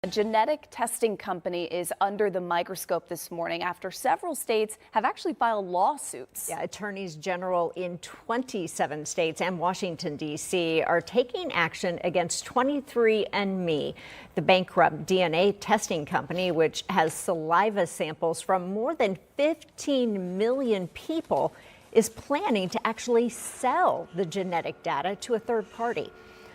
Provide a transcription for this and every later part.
A genetic testing company is under the microscope this morning after several states have actually filed lawsuits. Yeah, attorneys general in 27 states and Washington, D.C. are taking action against 23andMe, the bankrupt DNA testing company, which has saliva samples from more than 15 million people, is planning to actually sell the genetic data to a third party.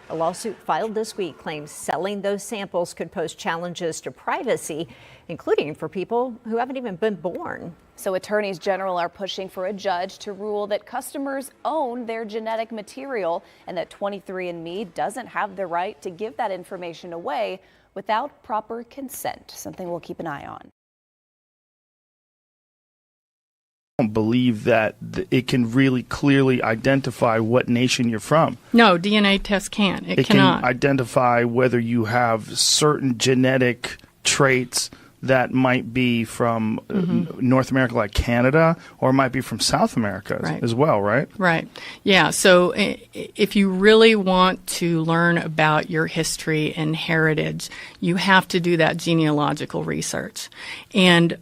A lawsuit filed this week claims selling those samples could pose challenges to privacy, including for people who haven't even been born. So attorneys general are pushing for a judge to rule that customers own their genetic material and that 23andMe doesn't have the right to give that information away without proper consent, something we'll keep an eye on. Believe that it can really clearly identify what nation you're from. No, DNA test can't. It cannot. Can identify whether you have certain genetic traits that might be from North America, like Canada, or might be from South America as well, right? Right. Yeah. So if you really want to learn about your history and heritage, you have to do that genealogical research. And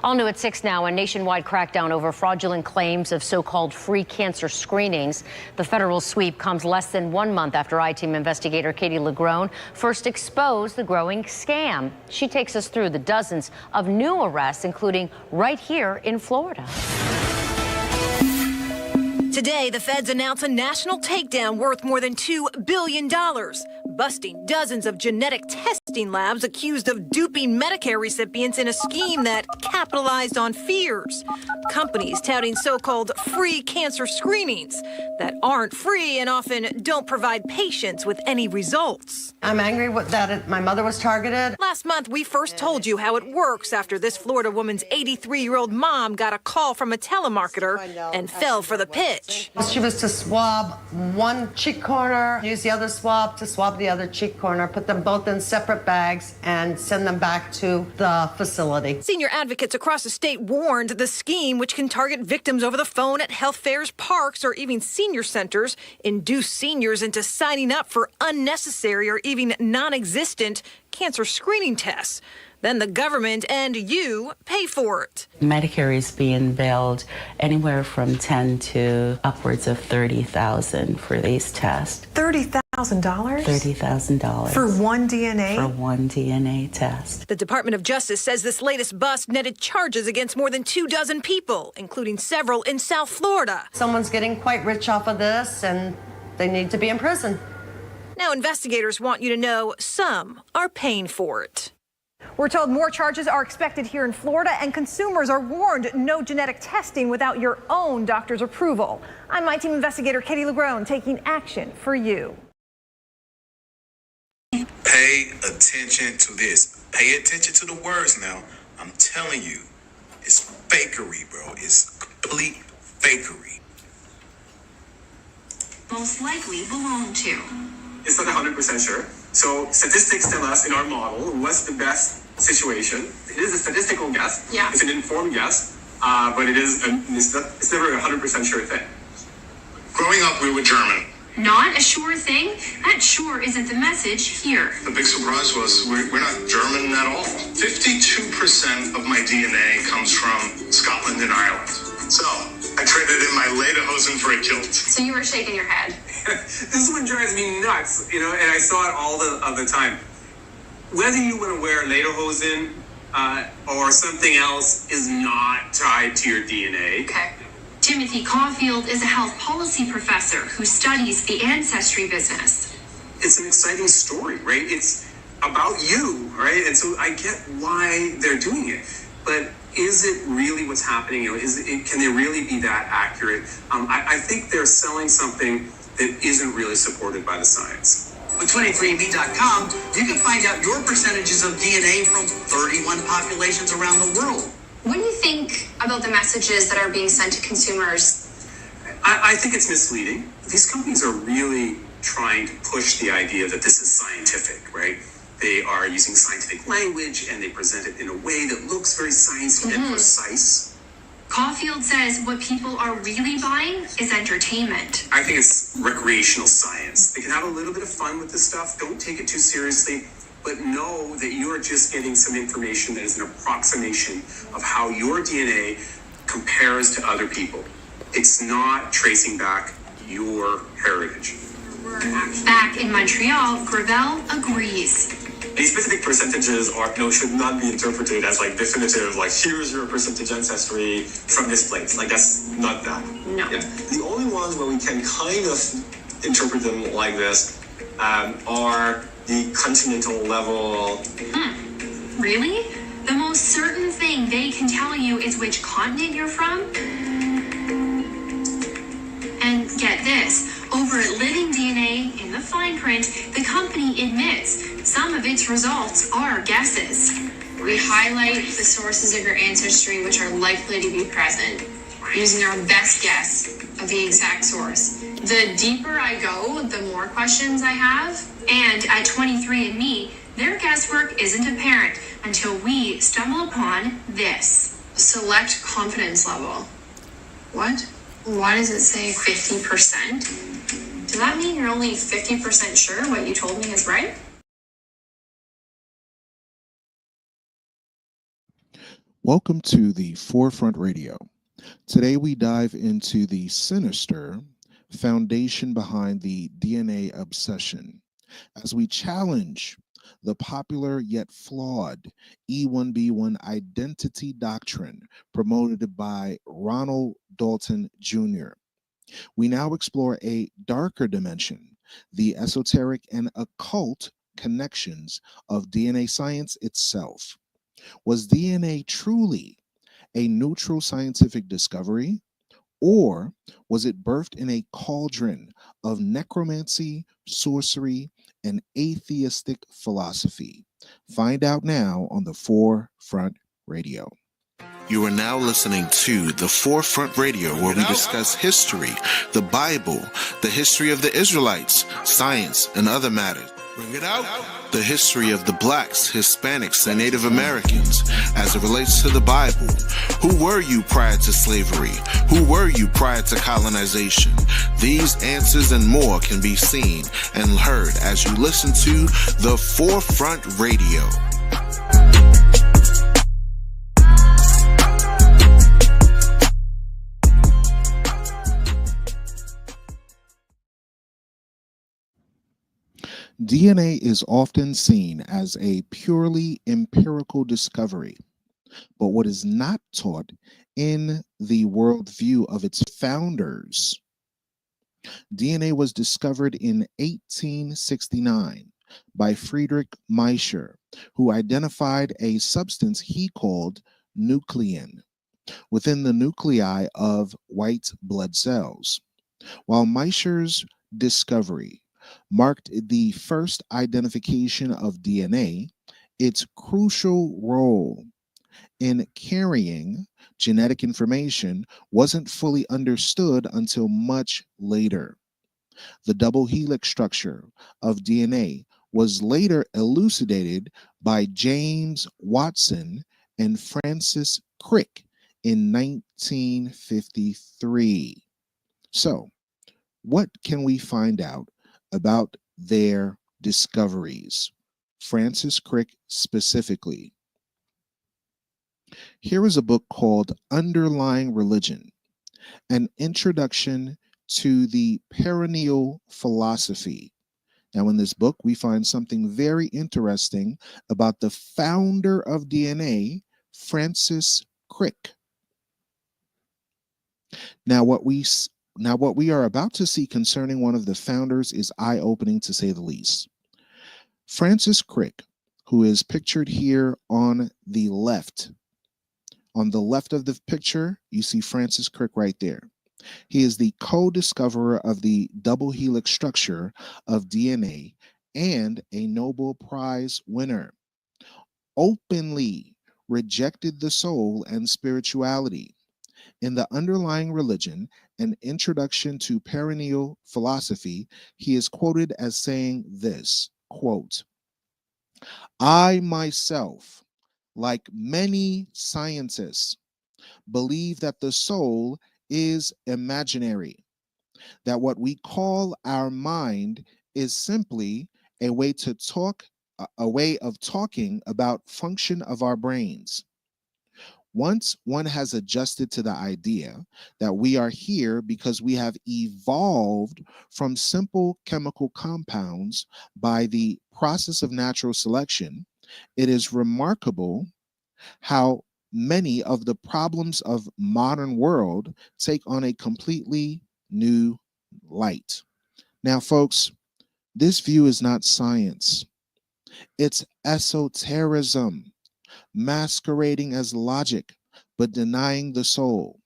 All new at 6 now, a nationwide crackdown over fraudulent claims of so-called free cancer screenings. The federal sweep comes less than 1 month after I-Team investigator Katie Legrone first exposed the growing scam. She takes us through the dozens of new arrests, including right here in Florida. Today, the feds announce a national takedown worth more than $2 billion, busting dozens of genetic testing labs accused of duping Medicare recipients in a scheme that capitalized on fears. Companies touting so-called free cancer screenings that aren't free and often don't provide patients with any results. I'm angry that my mother was targeted. Last month, we first told you how it works after this Florida woman's 83-year-old mom got a call from a telemarketer and fell for the pitch. She was to swab one cheek corner, use the other swab to swab the other cheek corner, put them both in separate bags, and send them back to the facility. Senior advocates across the state warned the scheme, which can target victims over the phone at health fairs, parks, or even senior centers, induce seniors into signing up for unnecessary or even non-existent cancer screening tests. Then the government and you pay for it. Medicare is being billed anywhere from $10,000 to upwards of $30,000 for these tests. $30,000? $30,000. For one DNA? For one DNA test. The Department of Justice says this latest bust netted charges against more than 24 people, including several in South Florida. Someone's getting quite rich off of this, and they need to be in prison. Now investigators want you to know some are paying for it. We're told more charges are expected here in Florida, and consumers are warned no genetic testing without your own doctor's approval. I'm my team investigator Katie Legrone, taking action for you. Pay attention to this. Pay attention to the words now. I'm telling you, it's fakery, bro. It's complete fakery. Most likely belong to. It's not 100% sure. So statistics tell us in our model what's the best situation. It is a statistical guess. Yeah. It's an informed guess, but it's never a 100% sure thing. Growing up, we were German. Not a sure thing? That sure isn't the message here. The big surprise was we're not German at all. 52% of my DNA comes from Scotland and Ireland. So I traded in my lederhosen for a kilt. So you were shaking your head. This is what drives me nuts, and I saw it all the time. Whether you want to wear lederhosen or something else is not tied to your DNA. Okay. Timothy Caulfield is a health policy professor who studies the ancestry business. It's an exciting story, right? It's about you, right? And so I get why they're doing it, but is it really what's happening? Can they really be that accurate? I think they're selling something that isn't really supported by the science. With 23andMe.com, you can find out your percentages of DNA from 31 populations around the world. What do you think about the messages that are being sent to consumers? I think it's misleading. These companies are really trying to push the idea that this is scientific, right? They are using scientific language and they present it in a way that looks very sciencey and precise. Caulfield says what people are really buying is entertainment. I think it's recreational science. They can have a little bit of fun with this stuff. Don't take it too seriously, but know that you are just getting some information that is an approximation of how your DNA compares to other people. It's not tracing back your heritage. Back in Montreal, Gravel agrees. These specific percentages should not be interpreted as like definitive, like here's your percentage ancestry from this place. Like that's not that. No. Yeah. The only ones where we can kind of interpret them like this are the continental level. Really? The most certain thing they can tell you is which continent you're from? And get this, over at Living DNA in the fine print, the company admits some of its results are guesses. We highlight the sources of your ancestry which are likely to be present, using our best guess of the exact source. The deeper I go, the more questions I have. And at 23andMe, their guesswork isn't apparent until we stumble upon this. Select confidence level. What? Why does it say 50%? Does that mean you're only 50% sure what you told me is right? Welcome to the Forefront Radio. Today we dive into the sinister foundation behind the DNA obsession as we challenge the popular yet flawed E1B1 identity doctrine promoted by Ronald Dalton Jr. We now explore a darker dimension, the esoteric and occult connections of DNA science itself. Was DNA truly a neutral scientific discovery, or was it birthed in a cauldron of necromancy, sorcery, and atheistic philosophy? Find out now on the Forefront Radio. You are now listening to the Forefront Radio, where we discuss history, the Bible, the history of the Israelites, science, and other matters. Bring it out. The history of the Blacks, Hispanics, and Native Americans as it relates to the Bible. Who were you prior to slavery? Who were you prior to colonization? These answers and more can be seen and heard as you listen to the Forefront Radio. DNA is often seen as a purely empirical discovery, but what is not taught in the worldview of its founders. DNA was discovered in 1869 by Friedrich Miescher, who identified a substance he called nuclein within the nuclei of white blood cells. While Miescher's discovery marked the first identification of DNA, its crucial role in carrying genetic information wasn't fully understood until much later. The double helix structure of DNA was later elucidated by James Watson and Francis Crick in 1953. So, what can we find out about their discoveries? Francis Crick specifically. Here is a book called Underlying Religion, an introduction to the perennial philosophy. Now, in this book, we find something very interesting about the founder of DNA, Francis Crick. Now, what we are about to see concerning one of the founders is eye-opening, to say the least. Francis Crick, who is pictured here on the left. On the left of the picture, you see Francis Crick right there. He is the co-discoverer of the double helix structure of DNA and a Nobel Prize winner. Openly rejected the soul and spirituality. In the Underlying Religion, an introduction to perennial philosophy, he is quoted as saying this, quote, "I myself, like many scientists, believe that the soul is imaginary, that what we call our mind is simply a way to talk, a way of talking about function of our brains. Once one has adjusted to the idea that we are here because we have evolved from simple chemical compounds by the process of natural selection, it is remarkable how many of the problems of modern world take on a completely new light. Now, folks, this view is not science. It's esotericism, masquerading as logic, but denying the soul.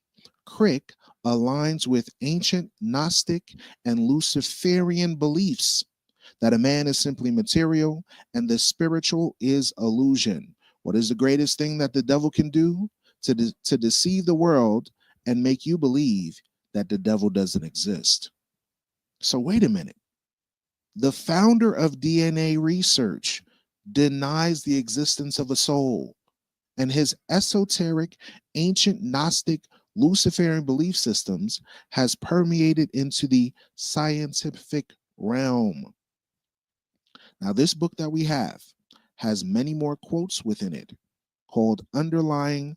Crick aligns with ancient Gnostic and Luciferian beliefs that a man is simply material and the spiritual is illusion. What is the greatest thing that the devil can do? To deceive the world and make you believe that the devil doesn't exist. So wait a minute. The founder of DNA research denies the existence of a soul, and his esoteric, ancient Gnostic, Luciferian belief systems has permeated into the scientific realm. Now, this book that we have has many more quotes within it called Underlying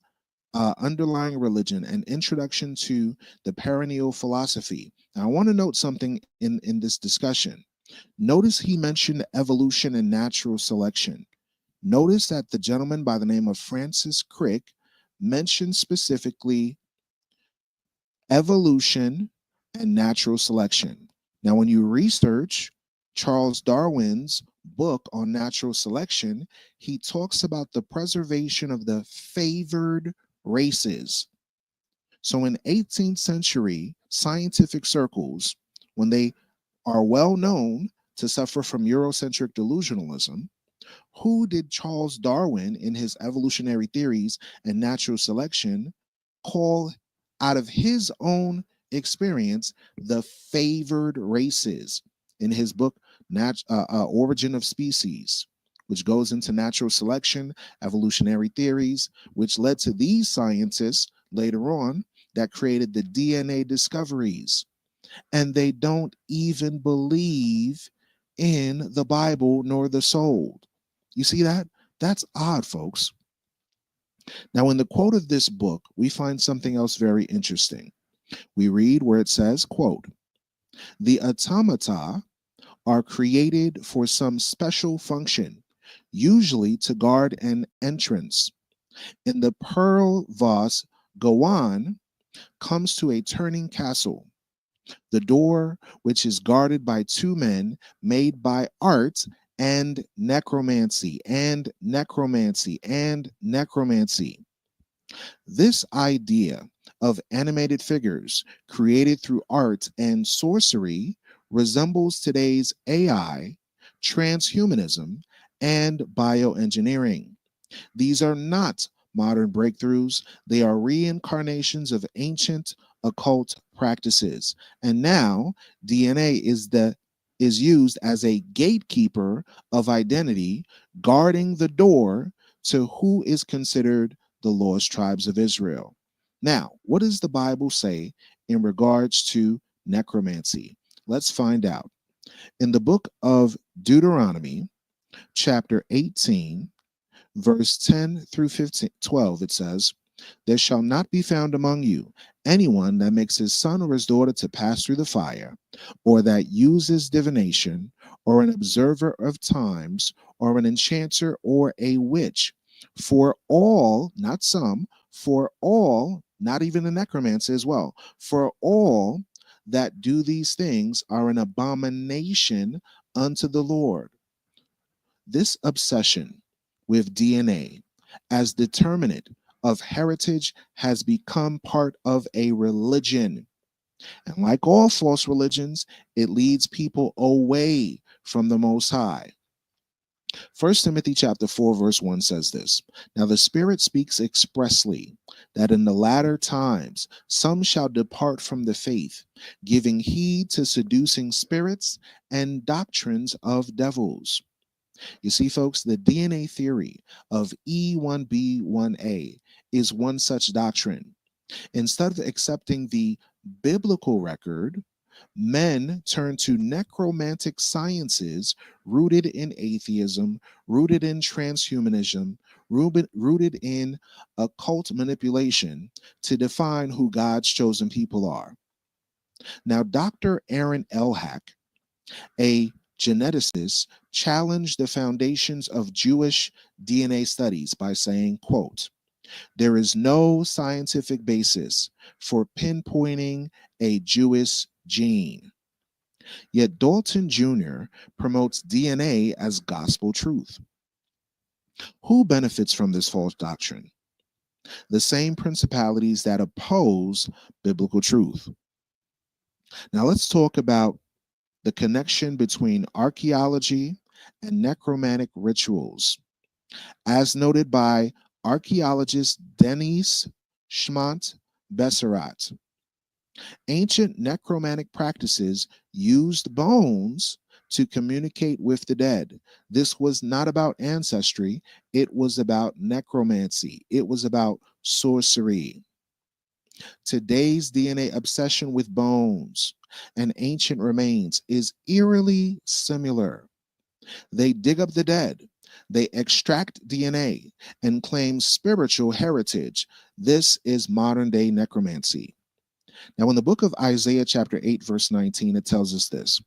Religion, an Introduction to the Perennial Philosophy. Now, I want to note something in this discussion. Notice he mentioned evolution and natural selection. Notice that the gentleman by the name of Francis Crick mentioned specifically evolution and natural selection. Now, when you research Charles Darwin's book on natural selection, he talks about the preservation of the favored races. So in 18th century scientific circles, when they are well known to suffer from Eurocentric delusionalism, who did Charles Darwin in his evolutionary theories and natural selection call, out of his own experience, the favored races in his book Origin of Species, which goes into natural selection, evolutionary theories, which led to these scientists later on that created the DNA discoveries. And they don't even believe in the Bible nor the soul. You see that? That's odd, folks. Now, in the quote of this book, we find something else very interesting. We read where it says, quote, "The automata are created for some special function, usually to guard an entrance. In the pearl vase, Gowan comes to a turning castle. The door, which is guarded by two men, made by art and necromancy, and necromancy, and necromancy. This idea of animated figures created through art and sorcery resembles today's AI, transhumanism, and bioengineering. These are not modern breakthroughs. They are reincarnations of ancient occult practices. And now DNA is used as a gatekeeper of identity, guarding the door to who is considered the lost tribes of Israel." Now, what does the Bible say in regards to necromancy? Let's find out. In the book of Deuteronomy, chapter 18, verse 10 through 12, it says, "There shall not be found among you anyone that makes his son or his daughter to pass through the fire, or that uses divination, or an observer of times, or an enchanter, or a witch. For all," not some, "for all," not even the necromancer as well, "for all that do these things are an abomination unto the Lord." This obsession with DNA as determinant of heritage has become part of a religion. And like all false religions, it leads people away from the Most High. 1 Timothy chapter 4, verse 1 says this, "Now the Spirit speaks expressly that in the latter times some shall depart from the faith, giving heed to seducing spirits and doctrines of devils." You see, folks, the DNA theory of E1B1A is one such doctrine. Instead of accepting the biblical record, men turn to necromantic sciences rooted in atheism, rooted in transhumanism, rooted in occult manipulation to define who God's chosen people are. Now, Dr. Aaron Elhack, a geneticist, challenged the foundations of Jewish DNA studies by saying, quote, "There is no scientific basis for pinpointing a Jewish gene. Yet Dalton Jr. promotes DNA as gospel truth. Who benefits from this false doctrine? The same principalities that oppose biblical truth." Now let's talk about the connection between archaeology and necromantic rituals. As noted by archaeologist Denis Schmant-Besserat, ancient necromantic practices used bones to communicate with the dead. This was not about ancestry, it was about necromancy, it was about sorcery. Today's DNA obsession with bones and ancient remains is eerily similar. They dig up the dead, they extract DNA, and claim spiritual heritage. This is modern day necromancy. Now, in the book of Isaiah, chapter 8, verse 19, it tells us this: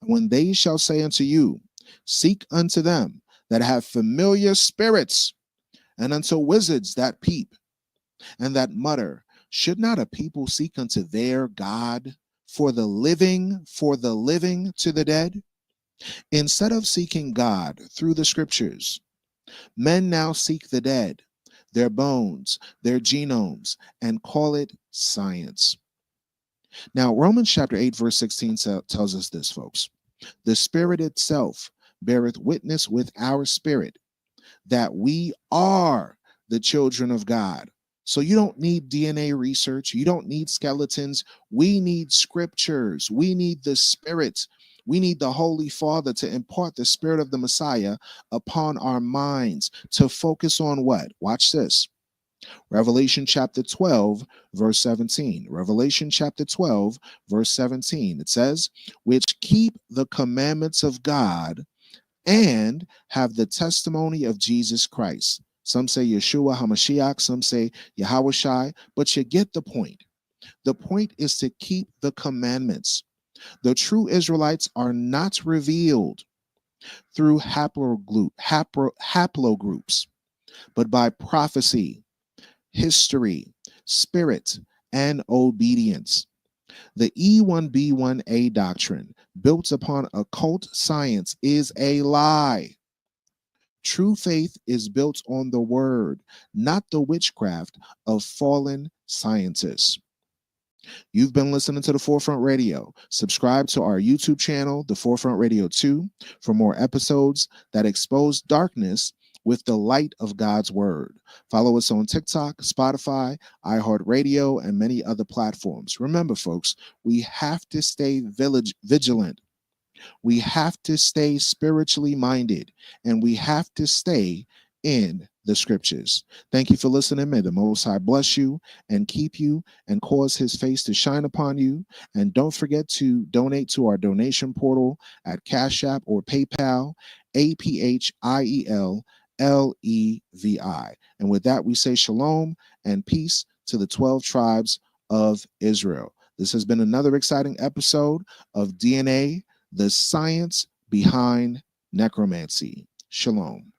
"And when they shall say unto you, seek unto them that have familiar spirits, and unto wizards that peep, and that mutter, should not a people seek unto their God for the living to the dead?" Instead of seeking God through the scriptures, men now seek the dead, their bones, their genomes, and call it science. Now, Romans chapter 8, verse 16 tells us this, folks: "The Spirit itself beareth witness with our spirit that we are the children of God." So you don't need DNA research. You don't need skeletons. We need scriptures. We need the Spirit. We need the Holy Father to impart the Spirit of the Messiah upon our minds to focus on what? Watch this. Revelation chapter 12, verse 17. Revelation chapter 12, verse 17. It says, "Which keep the commandments of God and have the testimony of Jesus Christ." Some say Yeshua HaMashiach, some say Yahushai, but you get the point. The point is to keep the commandments. The true Israelites are not revealed through haplogroups, but by prophecy, history, spirit, and obedience. The E1B1A doctrine, built upon occult science, is a lie. True faith is built on the word, not the witchcraft of fallen scientists. You've been listening to The Forefront Radio. Subscribe to our YouTube channel, The Forefront Radio 2, for more episodes that expose darkness with the light of God's word. Follow us on TikTok, Spotify, iHeartRadio, and many other platforms. Remember, folks, we have to stay vigilant. We have to stay spiritually minded, and we have to stay in the scriptures. Thank you for listening. May the Most High bless you and keep you and cause his face to shine upon you. And don't forget to donate to our donation portal at Cash App or PayPal, APHIELLEVI. And with that, we say shalom and peace to the 12 tribes of Israel. This has been another exciting episode of DNA, the science behind necromancy. Shalom.